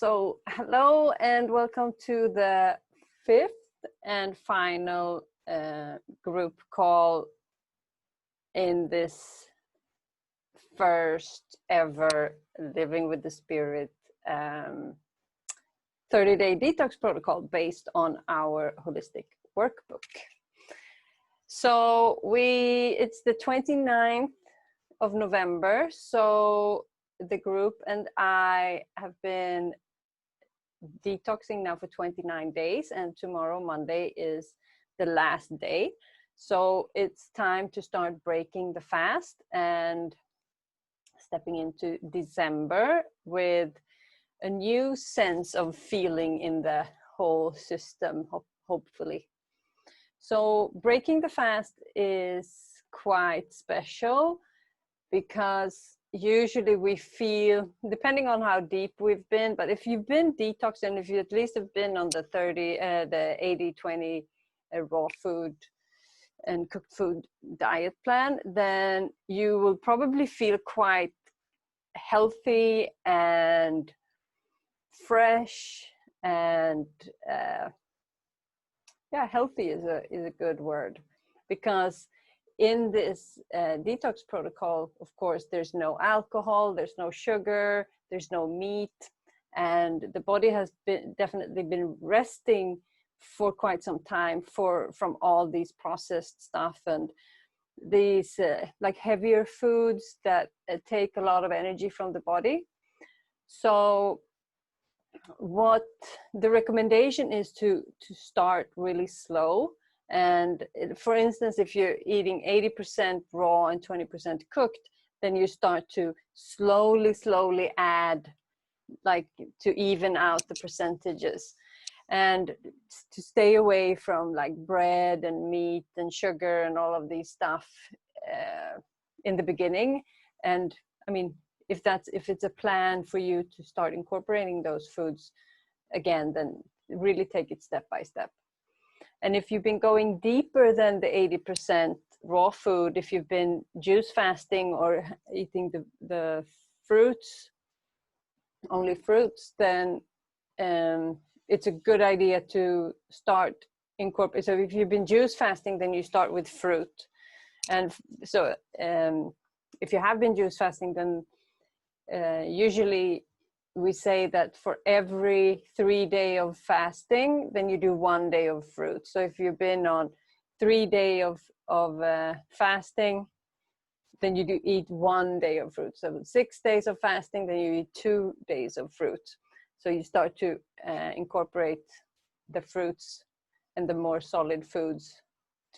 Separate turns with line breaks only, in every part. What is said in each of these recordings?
So, hello and welcome to the fifth and final group call in this first ever Living with the Spirit 30-day detox protocol based on our holistic workbook. So it's the 29th of November. So the group and I have been detoxing now for 29 days, and tomorrow, Monday, is the last day. So it's time to start breaking the fast and stepping into December with a new sense of feeling in the whole system, hopefully. So breaking the fast is quite special because usually we feel, depending on how deep we've been, but if you've been detoxed and if you at least have been on the 80-20 raw food and cooked food diet plan, then you will probably feel quite healthy and fresh and healthy is a good word, because in this detox protocol, of course, there's no alcohol, there's no sugar, there's no meat, and the body has definitely been resting for quite some time from all these processed stuff and these like heavier foods that take a lot of energy from the body. So what the recommendation is to start really slow. And for instance, if you're eating 80% raw and 20% cooked, then you start to slowly add, like, to even out the percentages, and to stay away from like bread and meat and sugar and all of these stuff in the beginning. And I mean, if it's a plan for you to start incorporating those foods again, then really take it step by step. And if you've been going deeper than the 80% raw food, if you've been juice fasting or eating the fruits, only fruits, then it's a good idea to start incorporating. So if you've been juice fasting, then you start with fruit. And so if you have been juice fasting, then usually we say that for every 3 days of fasting, then you do 1 day of fruit. So if you've been on 3 days of fasting, then you do eat 1 day of fruit. So 6 days of fasting, then you eat 2 days of fruit. So you start to incorporate the fruits and the more solid foods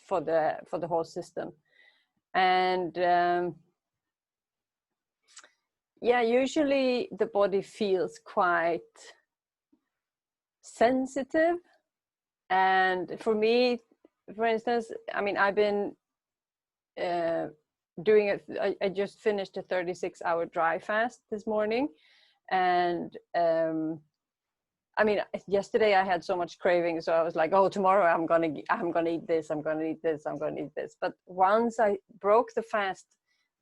for the whole system. And usually the body feels quite sensitive. And for me, for instance, I mean, I've been doing it. I just finished a 36-hour dry fast this morning. And I mean, yesterday I had so much craving, so I was like, oh, tomorrow I'm gonna eat this, I'm gonna eat this, I'm gonna eat this. But once I broke the fast,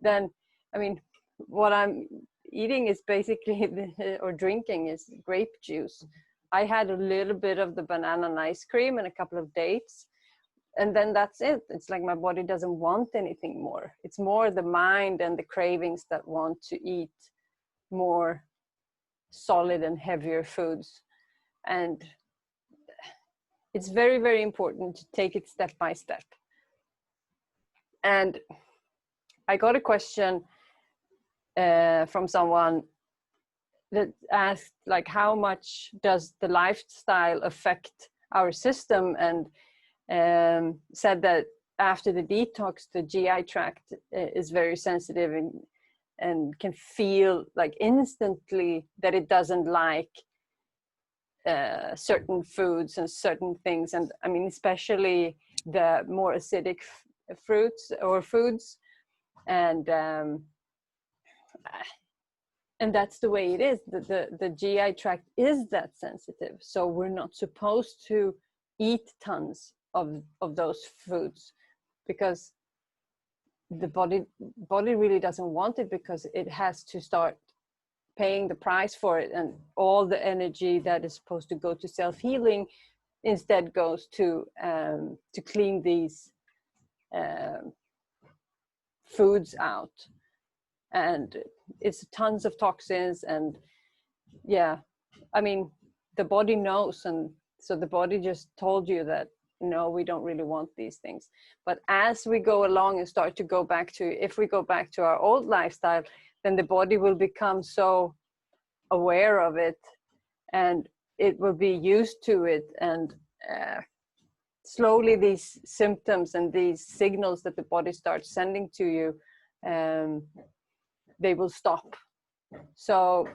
then, I mean, what I'm eating is basically or drinking is grape juice. I had a little bit of the banana and ice cream and a couple of dates, and then that's it. It's like my body doesn't want anything more. It's more the mind and the cravings that want to eat more solid and heavier foods. And it's very, very important to take it step by step. And I got a question from someone that asked, like, how much does the lifestyle affect our system? And said that after the detox, the GI tract is very sensitive and can feel like instantly that it doesn't like certain foods and certain things. And I mean, especially the more acidic fruits or foods. And that's the way it is. The GI tract is that sensitive. So we're not supposed to eat tons of those foods, because the body really doesn't want it, because it has to start paying the price for it, and all the energy that is supposed to go to self-healing instead goes to clean these foods out. And it's tons of toxins. And yeah, I mean, the body knows, and so the body just told you that no, we don't really want these things. But as we go along and start to go back to, if we go back to our old lifestyle, then the body will become so aware of it, and it will be used to it, and slowly these symptoms and these signals that the body starts sending to you, they will stop. So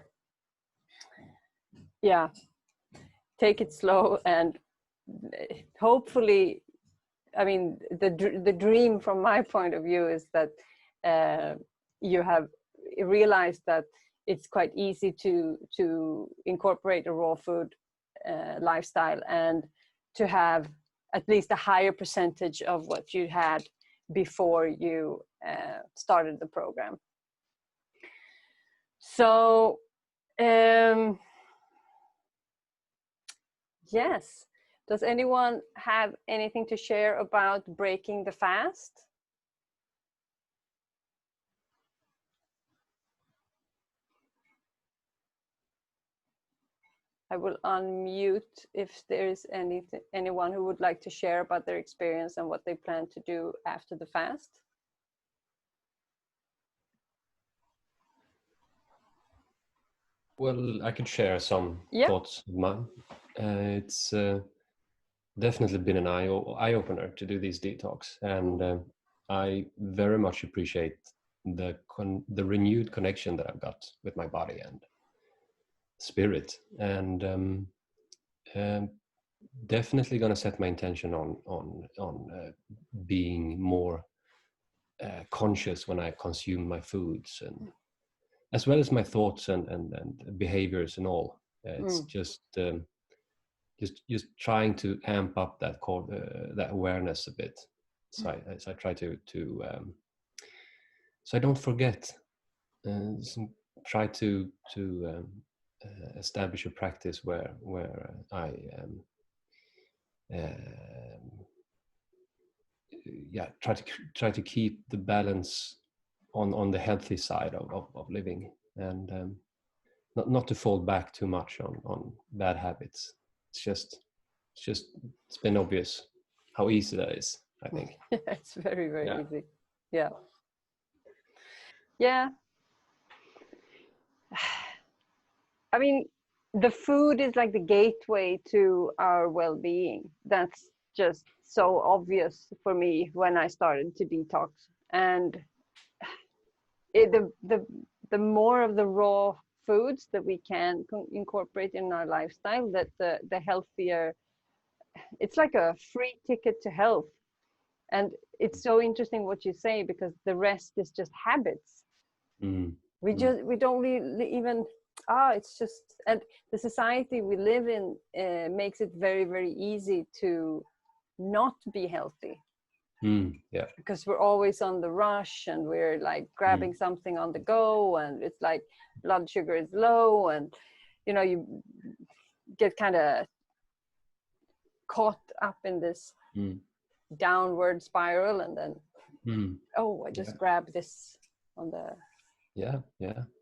yeah, take it slow, and hopefully, I mean, the dream from my point of view is that you have realized that it's quite easy to incorporate a raw food lifestyle, and to have at least a higher percentage of what you had before you started the program. So yes, does anyone have anything to share about breaking the fast? I will unmute if there is anyone who would like to share about their experience and what they plan to do after the fast.
Well, I could share some thoughts of mine. It's definitely been an eye-opener to do these detox, and I very much appreciate the renewed connection that I've got with my body and spirit, and definitely going to set my intention on being more conscious when I consume my foods, and as well as my thoughts and behaviors and all. It's just trying to amp up that that awareness a bit. So I try to so I don't forget. Try to establish a practice where I try to keep the balance on the healthy side of living, and not to fall back too much on bad habits. It's been obvious how easy that is, I think.
It's very, very easy. Yeah. Yeah. I mean, the food is like the gateway to our well-being. That's just so obvious for me when I started to detox. And the more of the raw foods that we can incorporate in our lifestyle, that the healthier. It's like a free ticket to health. And it's so interesting what you say, because the rest is just habits. We don't really even it's just, and the society we live in makes it very, very easy to not be healthy. Because we're always on the rush, and we're like grabbing something on the go, and it's like blood sugar is low, and you get kind of caught up in this downward spiral, and then I just grab this on the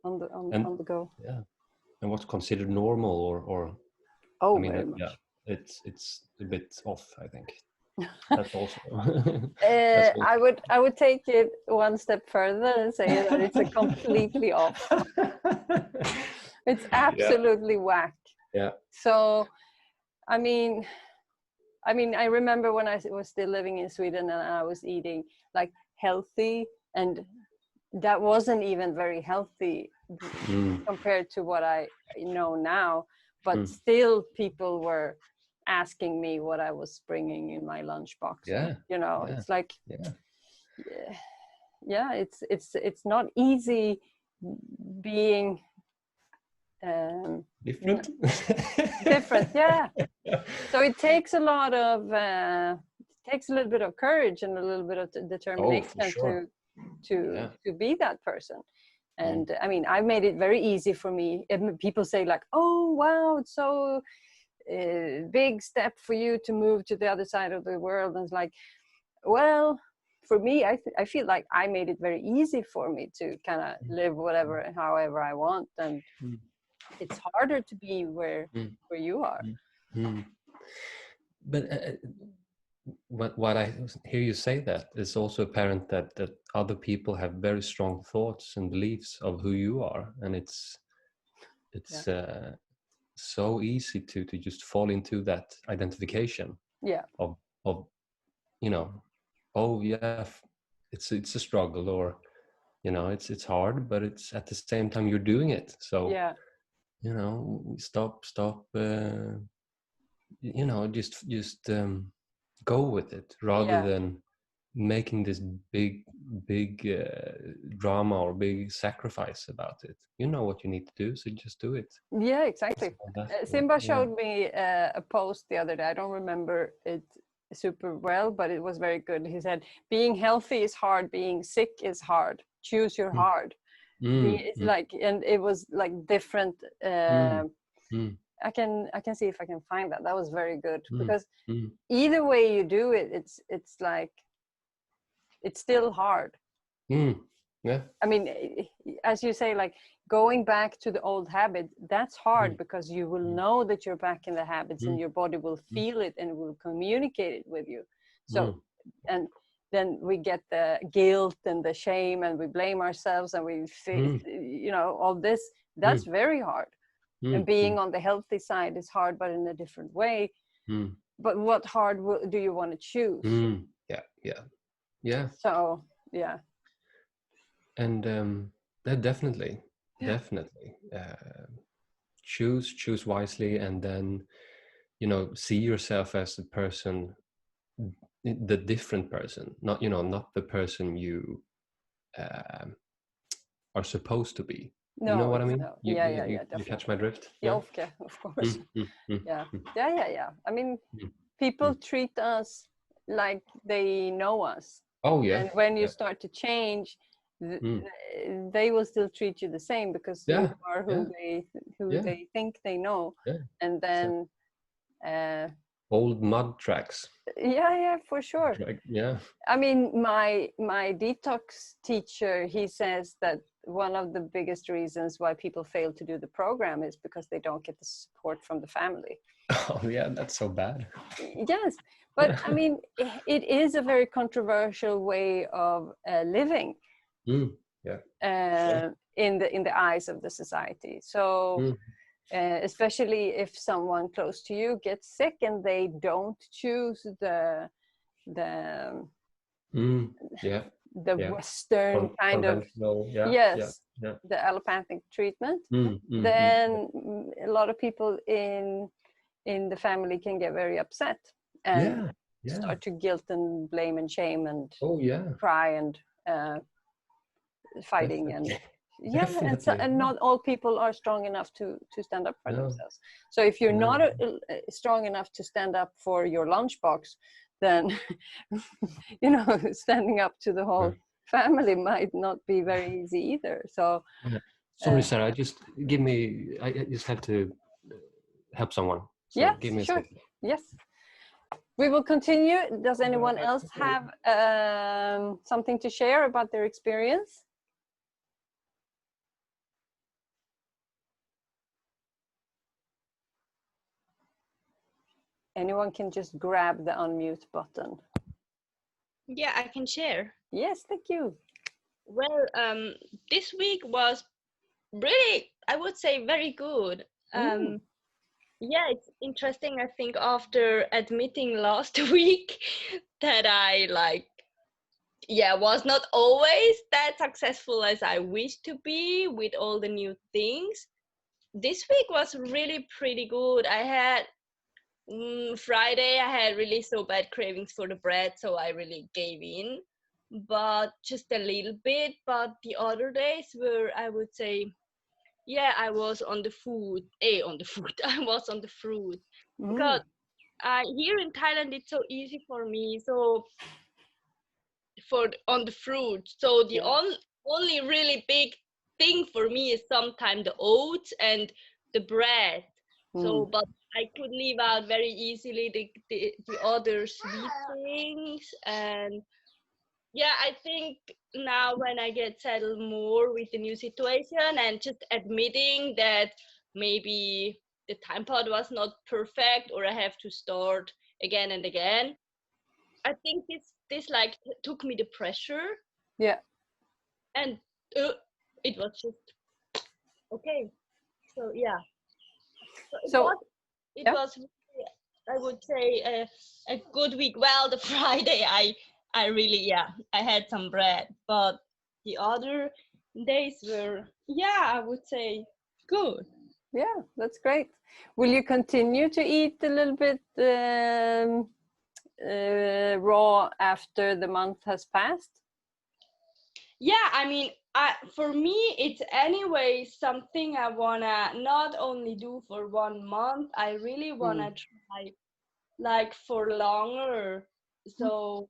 on the go.
And what's considered normal or
I mean, very much.
It's a bit off, I think. That's also
I would take it one step further and say that it's a completely off. It's absolutely whack. So I mean, I remember when I was still living in Sweden, and I was eating like healthy, and that wasn't even very healthy compared to what I know now. But still, people were asking me what I was bringing in my lunchbox. It's like, it's not easy being
different.
So it takes a lot of takes a little bit of courage and a little bit of determination to be that person. And I mean, I made it very easy for me. And people say like, oh, wow, it's so big step for you to move to the other side of the world. And it's like, well, for me, I feel like I made it very easy for me to kind of live whatever, however I want. And it's harder to be where you are.
But what I hear you say, that it's also apparent that other people have very strong thoughts and beliefs of who you are, and it's so easy to just fall into that identification of you know, oh yeah, it's a struggle, or you know, it's hard, but it's at the same time you're doing it, so you know, stop you know, just go with it, rather than making this big drama or big sacrifice about it. You know what you need to do, so just do it.
Yeah, exactly. Simba showed me a post the other day. I don't remember it super well, but it was very good. He said, being healthy is hard, being sick is hard, choose your hard. It's like, and it was like different I can see if I can find that. That was very good, because either way you do it, it's like, it's still hard. I mean, as you say, like going back to the old habit, that's hard, because you will know that you're back in the habits, and your body will feel it and will communicate it with you. So, and then we get the guilt and the shame, and we blame ourselves, and we feel, you know, all this. That's very hard. And being on the healthy side is hard, but in a different way. But what hard do you want to choose?
Yeah.
So yeah.
And that definitely choose wisely, and then, you know, see yourself as the person, the different person, not, you know, not the person you are supposed to be.
No,
you know what I mean?
No.
You
Definitely.
catch my drift?
Yeah, okay, of course. Yeah. I mean, people treat us like they know us.
Oh yeah.
And when you start to change, they will still treat you the same, because you are who they think they know. And then
old mud tracks.
Yeah, for sure.
Yeah.
I mean, my detox teacher, he says that one of the biggest reasons why people fail to do the program is because they don't get the support from the family.
Oh yeah, that's so bad.
Yes, but I mean, it is a very controversial way of living. In the eyes of the society. So especially if someone close to you gets sick and they don't choose the Western kind of the allopathic treatment, then a lot of people in the family can get very upset and start to guilt and blame and shame and cry and fighting.
Definitely.
And not all people are strong enough to stand up for themselves. So if you're not strong enough to stand up for your lunchbox, then you know, standing up to the whole family might not be very easy either. So
sorry, Sarah, I just have to help someone. So give me a second.
Yes, we will continue. Does anyone else have something to share about their experience? Anyone can just grab the unmute button.
Yeah, I can share.
Yes, thank you.
Well, this week was really, I would say, very good. Yeah, it's interesting. I think after admitting last week that I was not always that successful as I wished to be with all the new things. This week was really pretty good. I had Friday, I had really so bad cravings for the bread, so I really gave in, but just a little bit. But the other days were, I would say, yeah, I was on the food. I was on the fruit, because here in Thailand it's so easy for me. So on the fruit, so the only really big thing for me is sometimes the oats and the bread. So, but I could leave out very easily the other sweet things. And yeah, I think now when I get settled more with the new situation and just admitting that maybe the time part was not perfect or I have to start again and again, I think this like took me the pressure.
Yeah.
And it was just okay. So yeah. So it was really, I would say a good week. Well, the Friday I really I had some bread, but the other days were I would say good.
Yeah, that's great. Will you continue to eat a little bit raw after the month has passed?
Yeah, I mean, for me, it's anyway something I wanna not only do for 1 month. I really wanna try like for longer. So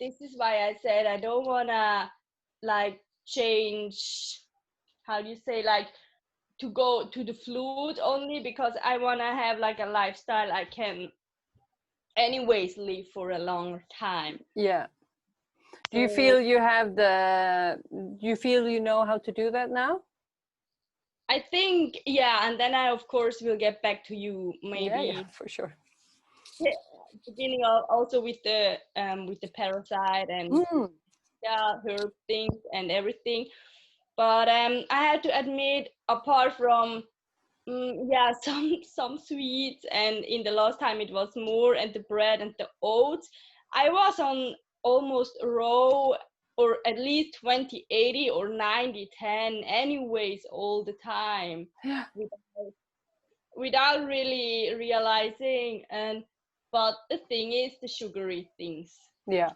this is why I said I don't wanna like change. How do you say, like, to go to the food only, because I wanna have like a lifestyle I can anyways live for a longer time.
Yeah. Do you feel you have you know how to do that now?
I think, and then I of course will get back to you maybe.
Yeah, for sure.
Beginning also with the parasite and herb things and everything. But I had to admit, apart from some sweets, and in the last time it was more, and the bread and the oats, I was on almost raw, or at least 20-80 or 90-10 anyways all the time, without really realizing. But the thing is the sugary things.
Yeah.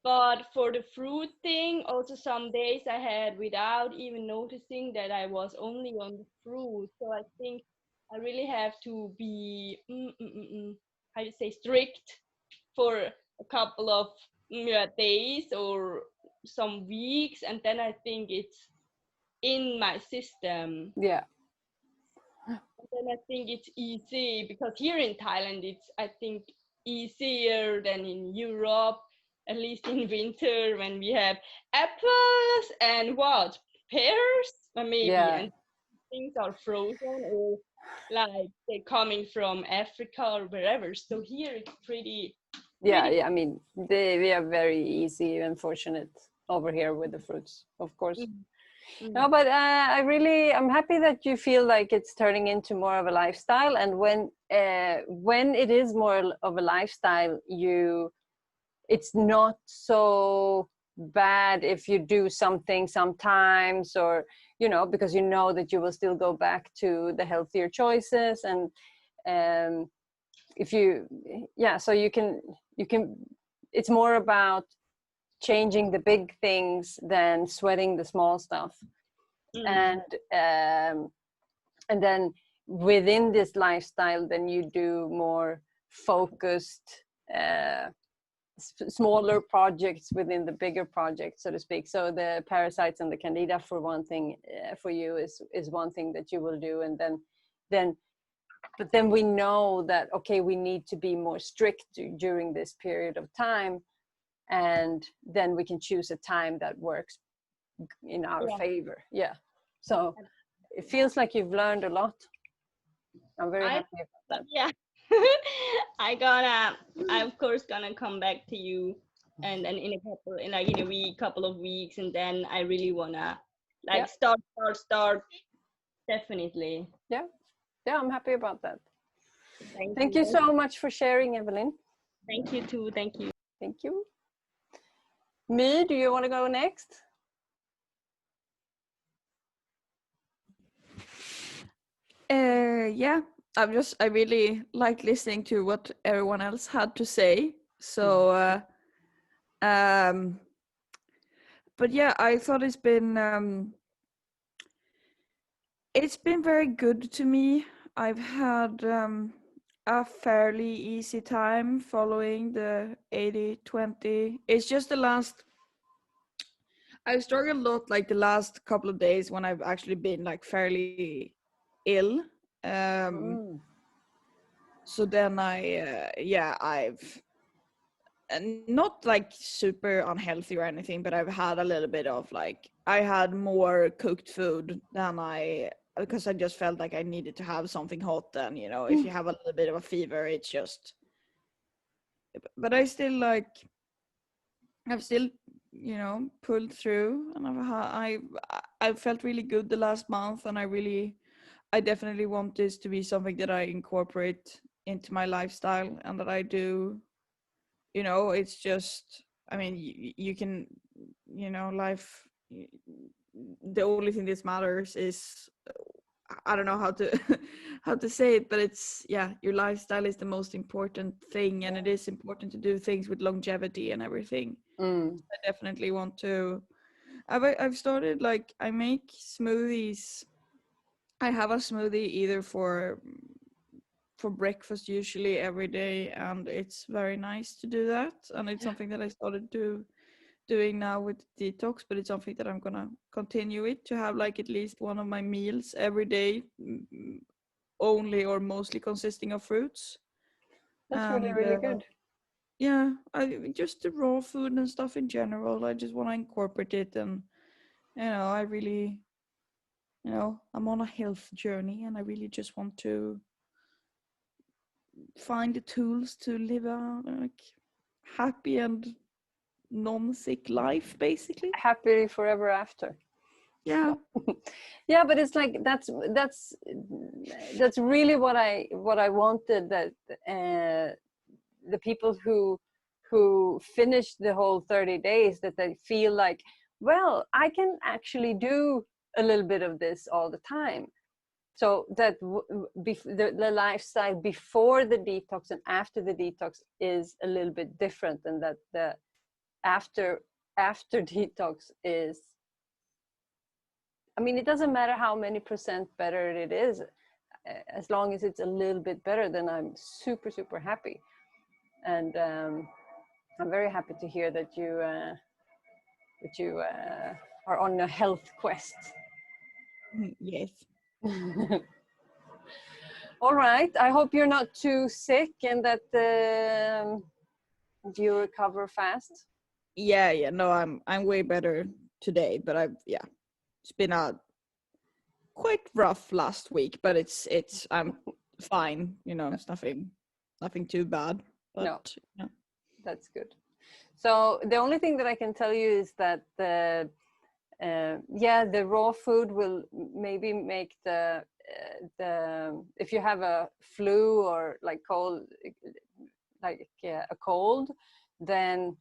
But for the fruit thing, also some days I had without even noticing that I was only on the fruit. So I think I really have to be, how do you say, strict for a couple of days or some weeks. And then I think it's in my system.
Yeah.
And then I think it's easy, because here in Thailand, it's, I think, easier than in Europe, at least in winter, when we have apples and pears, maybe, and things are frozen, or like they're coming from Africa or wherever. So here it's pretty.
I mean, we are very easy and fortunate over here with the fruits, of course. No, but I'm happy that you feel like it's turning into more of a lifestyle. And when it is more of a lifestyle, it's not so bad if you do something sometimes, or because you know that you will still go back to the healthier choices. And if you so you can it's more about changing the big things than sweating the small stuff. And then within this lifestyle, then you do more focused smaller projects within the bigger project, so to speak. So the parasites and the candida, for one thing, for you is one thing that you will do. And but then we know that, okay, we need to be more strict during this period of time, and then we can choose a time that works in our favor. So it feels like you've learned a lot. I'm very happy about that.
I'm of course gonna come back to you, and then in a couple of weeks, and then I really wanna start definitely.
I'm happy about that. Thank you so much for sharing, Evelyn.
Thank you too. Thank you.
Me, do you want to go next?
I really liked listening to what everyone else had to say. So, but yeah, I thought it's been very good to me. I've had a fairly easy time following the 80-20. It's just the last, I've struggled a lot like the last couple of days when I've actually been like fairly ill. So then I've not like super unhealthy or anything, but I've had a little bit of like, I had more cooked food than because I just felt like I needed to have something hot. And if you have a little bit of a fever, it's just, but I've still pulled through, and I've felt really good the last month, and I definitely want this to be something that I incorporate into my lifestyle and that I do. It's just, I mean, you can, life, the only thing that matters is, I don't know how to how to say it, but it's, your lifestyle is the most important thing, and it is important to do things with longevity and everything. I definitely want to. I've started, like, I make smoothies. I have a smoothie either for breakfast usually every day, and it's very nice to do that, and it's something that I started doing now with detox, but it's something that I'm gonna continue it, to have like at least one of my meals every day only or mostly consisting of fruits.
That's really good.
Yeah, I just the raw food and stuff in general, I just want to incorporate it. And I really, I'm on a health journey, and I really just want to find the tools to live a like happy and non-sick life, basically.
Happily forever after.
Yeah.
Yeah, but it's like that's really what I wanted, that the people who finish the whole 30 days, that they feel like, well, I can actually do a little bit of this all the time. So that the lifestyle before the detox and after the detox is a little bit different, and that the after detox is, I mean, it doesn't matter how many percent better it is, as long as it's a little bit better, then I'm super, super happy. And I'm very happy to hear that you are on a health quest.
Yes.
All right. I hope you're not too sick, and that you recover fast.
Yeah. No, I'm way better today, but it's been a quite rough last week, but it's I'm fine. It's nothing too bad. But
no. That's good. So the only thing that I can tell you is that the raw food will maybe make the if you have a flu or like cold, like a cold, then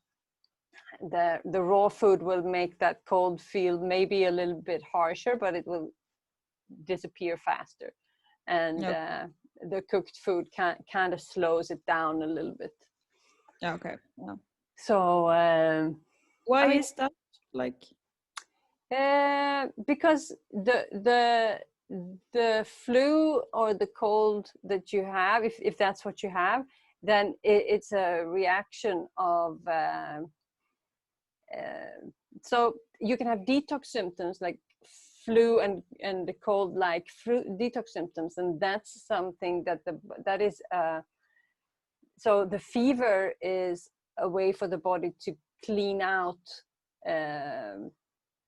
the raw food will make that cold feel maybe a little bit harsher, but it will disappear faster. And the cooked food kind of slows it down a little bit.
Okay. Yeah.
So
why is that? Like,
because the flu or the cold that you have, if that's what you have, then it's a reaction of so you can have detox symptoms like flu and the cold, like detox symptoms, and that's something that is so the fever is a way for the body to clean out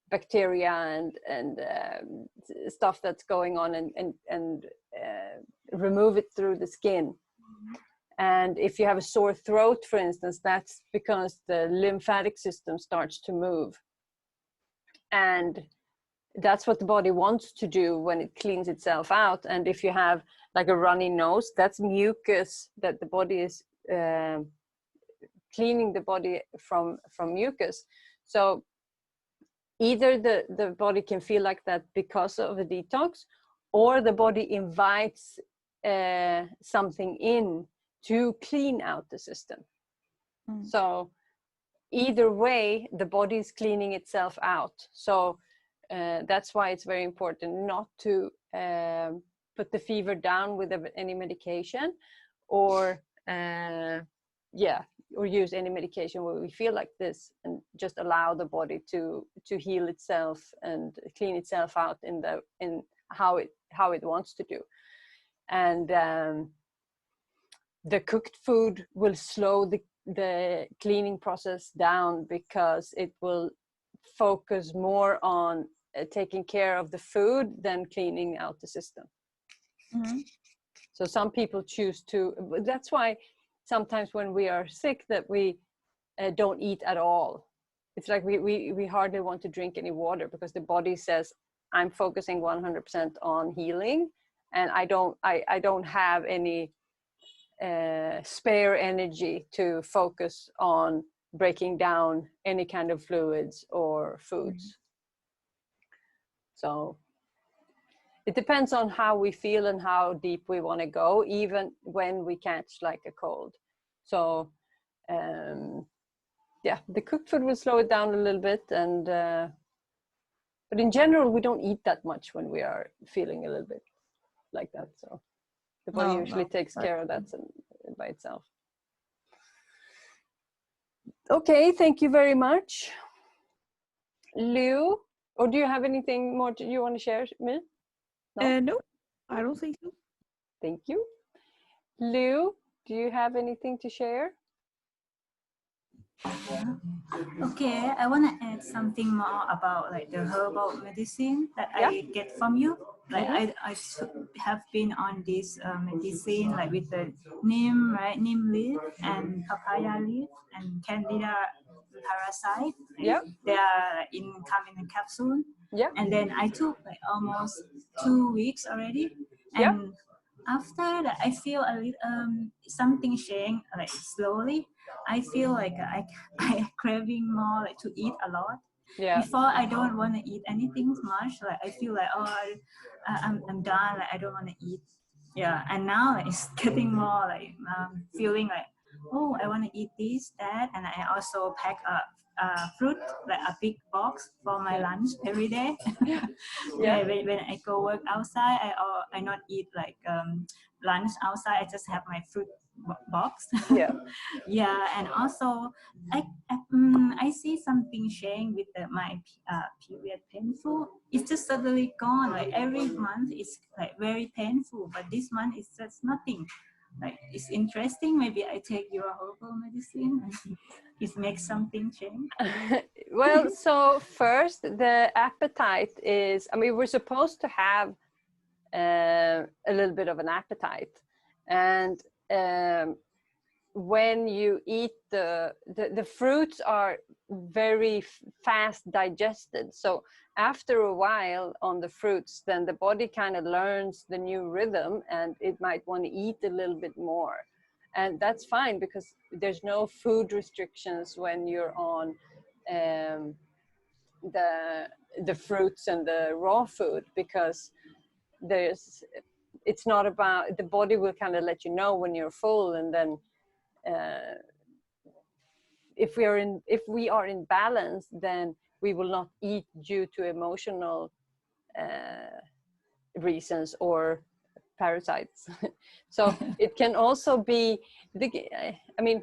bacteria and stuff that's going on, and remove it through the skin. And if you have a sore throat, for instance, that's because the lymphatic system starts to move, and that's what the body wants to do when it cleans itself out. And if you have like a runny nose, that's mucus that the body is cleaning the body from mucus. So either the body can feel like that because of a detox, or the body invites something in to clean out the system. So either way, the body is cleaning itself out. So that's why it's very important not to put the fever down with any medication, or or use any medication where we feel like this, and just allow the body to heal itself and clean itself out in how it wants to do. And the cooked food will slow the cleaning process down, because it will focus more on taking care of the food than cleaning out the system.
Mm-hmm.
So some people choose to, that's why sometimes when we are sick that we don't eat at all. It's like we hardly want to drink any water, because the body says, I'm focusing 100% on healing, and I don't have any spare energy to focus on breaking down any kind of fluids or foods. So it depends on how we feel and how deep we want to go, even when we catch like a cold. So yeah, the cooked food will slow it down a little bit, and but in general we don't eat that much when we are feeling a little bit like that. So the body usually takes care of that by itself. Okay, thank you very much. Lou, or do you have anything more you want to share with me?
No? No, I don't think so.
Thank you. Lou, do you have anything to share?
Okay, I want to add something more about like the herbal medicine that I get from you. Like I have been on this medicine like with the neem, right? Neem leaf and papaya leaf and candida parasite.
Yeah.
They are come in a capsule.
Yeah.
And then I took like almost 2 weeks already. And after that, I feel a little something change like slowly. I feel like I craving more like to eat a lot.
Yeah.
Before I don't want to eat anything much. Like I feel like I'm done. Like I don't want to eat. Yeah. And now like, it's getting more like feeling like, oh, I want to eat this, that, and I also pack fruit, like a big box for my lunch every day. Yeah, when I go work outside, I not eat like lunch outside. I just have my fruit box.
Yeah.
Yeah, and also I see something change with my period painful. It's just suddenly gone. Like every month it's like very painful, but this month it's just nothing. Like it's interesting. Maybe I take your herbal medicine and it makes something change.
Well, so first the appetite is, I mean, we're supposed to have a little bit of an appetite, and when you eat the fruits are very fast digested, so after a while on the fruits, then the body kind of learns the new rhythm and it might want to eat a little bit more, and that's fine because there's no food restrictions when you're on the fruits and the raw food, because it's not about, the body will kind of let you know when you're full, and then if we are in balance, then we will not eat due to emotional reasons or parasites. So it can also be I mean,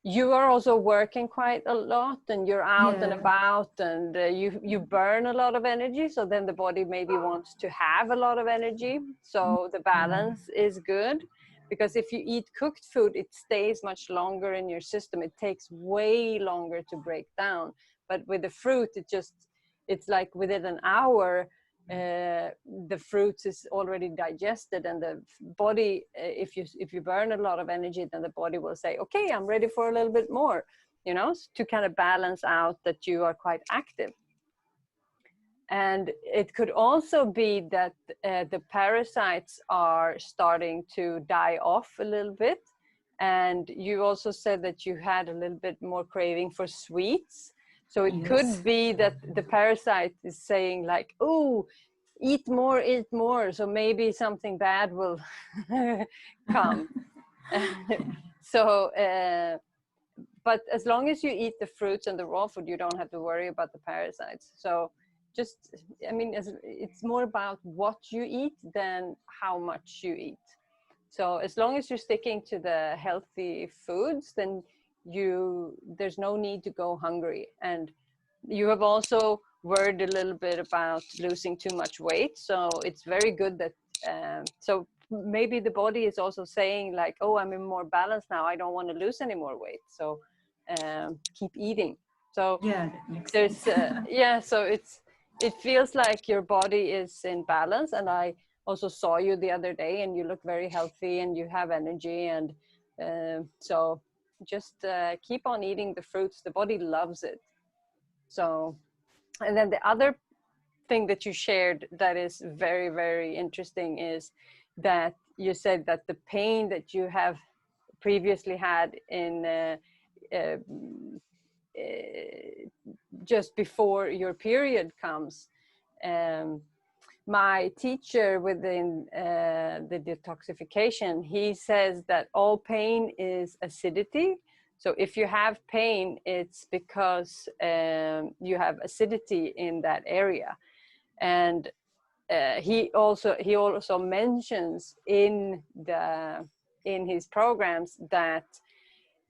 you are also working quite a lot and you're out and about, and you burn a lot of energy, so then the body maybe wants to have a lot of energy, so the balance is good. Because if you eat cooked food, it stays much longer in your system. It takes way longer to break down. But with the fruit, it's like within an hour, the fruits is already digested, and the body, if you burn a lot of energy, then the body will say, okay, I'm ready for a little bit more, you know, to kind of balance out that you are quite active. And it could also be that the parasites are starting to die off a little bit. And you also said that you had a little bit more craving for sweets. So it could be that the parasite is saying like, oh, eat more. So maybe something bad will come. So, but as long as you eat the fruits and the raw food, you don't have to worry about the parasites. So just, I mean, it's more about what you eat than how much you eat. So as long as you're sticking to the healthy foods, then there's no need to go hungry. And you have also worried a little bit about losing too much weight. So it's very good that, so maybe the body is also saying like, oh, I'm in more balance now. I don't want to lose any more weight. So keep eating. So
yeah, that makes
there's,
sense.
yeah, so it feels like your body is in balance. And I also saw you the other day and you look very healthy and you have energy. And so just keep on eating the fruits. The body loves it. So, and then the other thing that you shared that is very, very interesting is that you said that the pain that you have previously had in just before your period comes. My teacher within the detoxification, he says that all pain is acidity. So if you have pain, it's because you have acidity in that area. And he also mentions in his programs that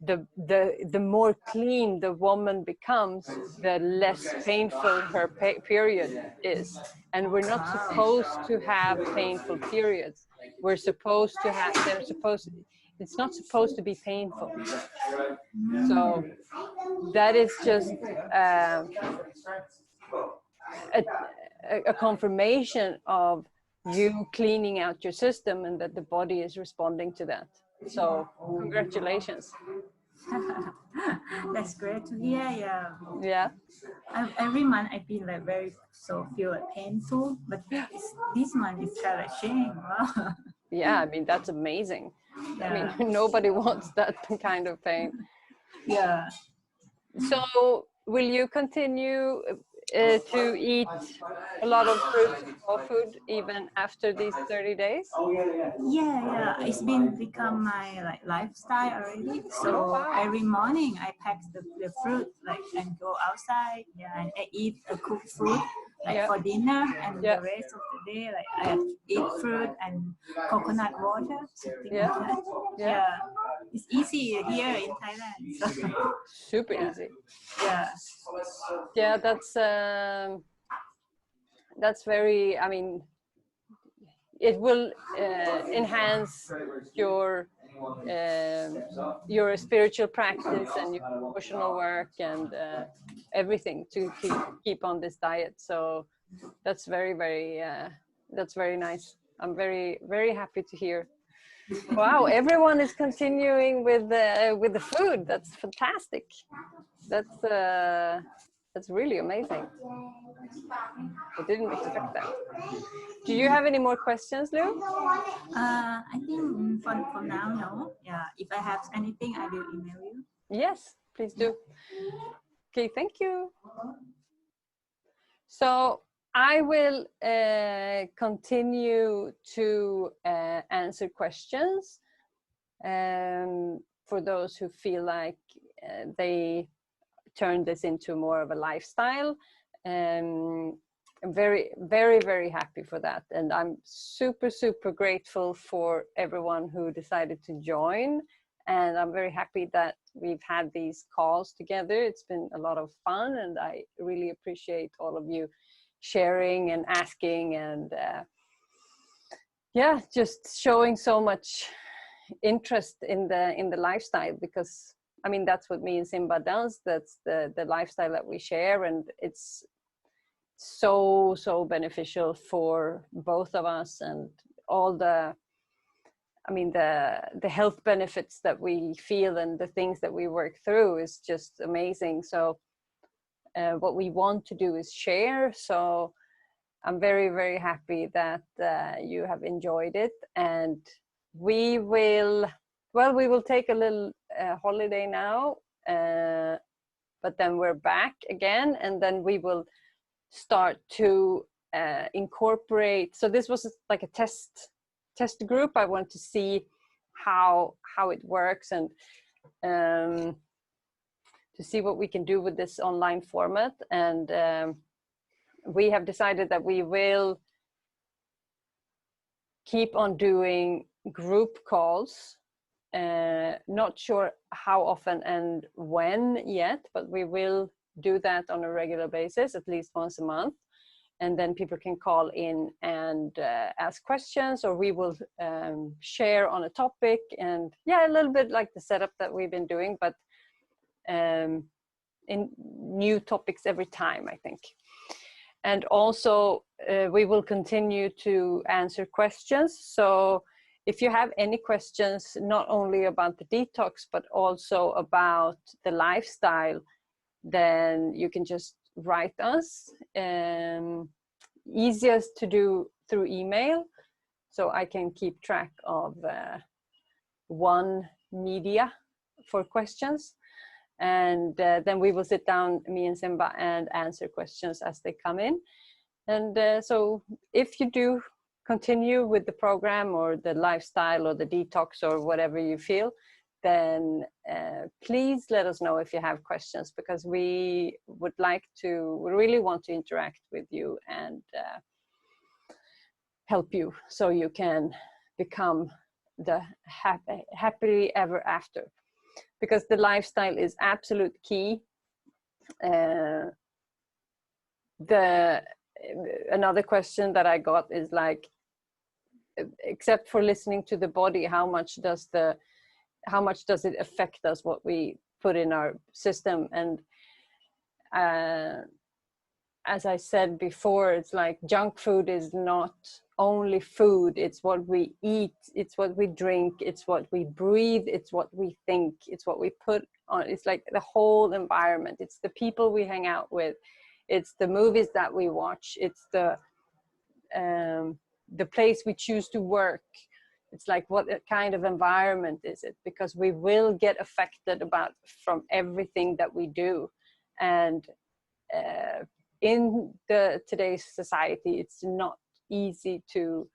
the more clean the woman becomes, the less painful her period is. And we're not supposed to have painful periods. We're supposed to have, it's not supposed to be painful. So that is just a confirmation of you cleaning out your system and that the body is responding to that. So congratulations.
That's great to hear. Yeah.
Yeah.
Every month I feel like feel like painful, but this month it's kind of shame. Wow.
Yeah, I mean that's amazing.
Yeah.
I mean nobody wants that kind of pain.
Yeah.
So will you continue to eat a lot of fruits and raw food even after these 30 days?
Yeah. It's become my lifestyle already. So
oh, wow.
Every morning I pack the fruit and go outside. Yeah, and I eat a cooked food for dinner, and the rest of the day I eat fruit and coconut water, something like that. Yeah. It's easy here in Thailand. So.
Super easy.
Yeah.
Yeah, that's very, I mean, it will enhance your spiritual practice and your emotional work and everything to keep on this diet. So that's very, very, that's very nice. I'm very, very happy to hear. Wow, everyone is continuing with the food. That's fantastic. That's really amazing. I didn't expect that. Do you have any more questions, Lou?
I think for now, no. Yeah, if I have anything, I will email you.
Yes, please do. Okay, thank you. So I will continue to answer questions for those who feel like they turn this into more of a lifestyle. I'm very, very, very happy for that. And I'm super, super grateful for everyone who decided to join. And I'm very happy that we've had these calls together. It's been a lot of fun and I really appreciate all of you sharing and asking and yeah, just showing so much interest in the lifestyle, because I mean, that's what me and Simba does. That's the lifestyle that we share, and it's so beneficial for both of us, and all the, I mean, the health benefits that we feel and the things that we work through is just amazing. So what we want to do is share. So I'm very, very happy that you have enjoyed it, and we will take a little holiday now, but then we're back again, and then we will start to incorporate. So this was like a test group. I want to see how it works, and to see what we can do with this online format. And we have decided that we will keep on doing group calls. Not sure how often and when yet, but we will do that on a regular basis, at least once a month. And then people can call in and ask questions, or we will share on a topic. And yeah, a little bit like the setup that we've been doing, but in new topics every time, I think. And also we will continue to answer questions. So if you have any questions, not only about the detox, but also about the lifestyle, then you can just write us. Easiest to do through email, so I can keep track of one media for questions. And then we will sit down, me and Simba, and answer questions as they come in. And so if you do continue with the program or the lifestyle or the detox or whatever you feel, then please let us know if you have questions, because we would like to, we really want to interact with you and help you so you can become the happily ever after. Because the lifestyle is absolute key. Another question that I got is like, except for listening to the body, how much does it affect us, what we put in our system? And as I said before, it's like junk food is not only food, it's what we eat, it's what we drink, it's what we breathe, it's what we think, it's what we put on. It's like the whole environment, it's the people we hang out with, it's the movies that we watch, it's the place we choose to work. It's like, what kind of environment is it? Because we will get affected from everything that we do. And in today's society, it's not easy to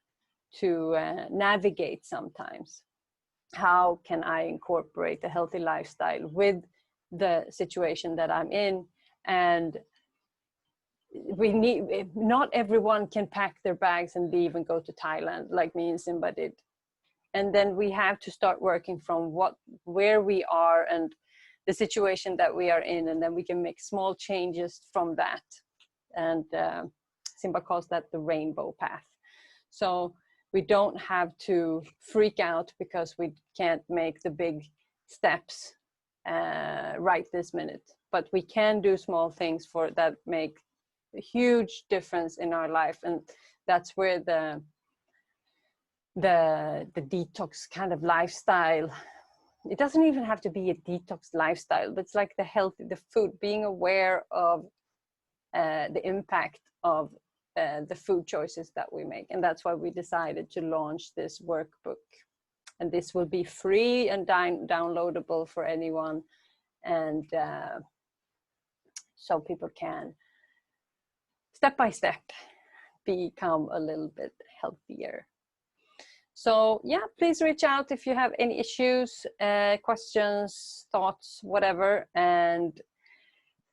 navigate sometimes. How can I incorporate a healthy lifestyle with the situation that I'm in? And not everyone can pack their bags and leave and go to Thailand like me and Simba did. And then we have to start working from where we are and the situation that we are in, and then we can make small changes from that. And Simba calls that the rainbow path. So we don't have to freak out because we can't make the big steps right this minute, but we can do small things that make a huge difference in our life. And that's where the detox kind of lifestyle, it doesn't even have to be a detox lifestyle, but it's like the food, being aware of the impact of the food choices that we make. And that's why we decided to launch this workbook. And this will be free and downloadable for anyone. And so people can, step by step, become a little bit healthier. So yeah, please reach out if you have any issues, questions, thoughts, whatever. And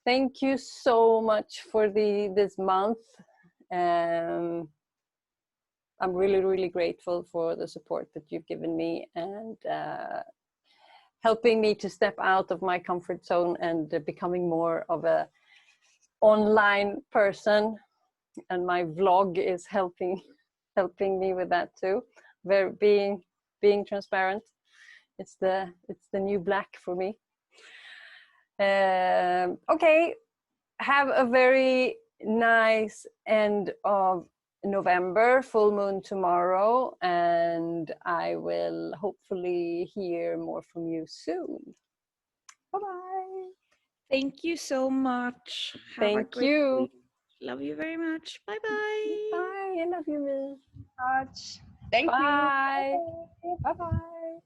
thank you so much for this month. I'm really, really grateful for the support that you've given me, and helping me to step out of my comfort zone and becoming more of a online person. And my vlog is helping me with that too. Being transparent. It's the new black for me. Okay, have a very nice end of November, full moon tomorrow, and I will hopefully hear more from you soon. Bye-bye.
Thank you so much.
Thank you.
Week. Love you very much. Bye-bye.
Bye. I love you, Miss.
Much. Thank
Bye.
you.
Bye-bye.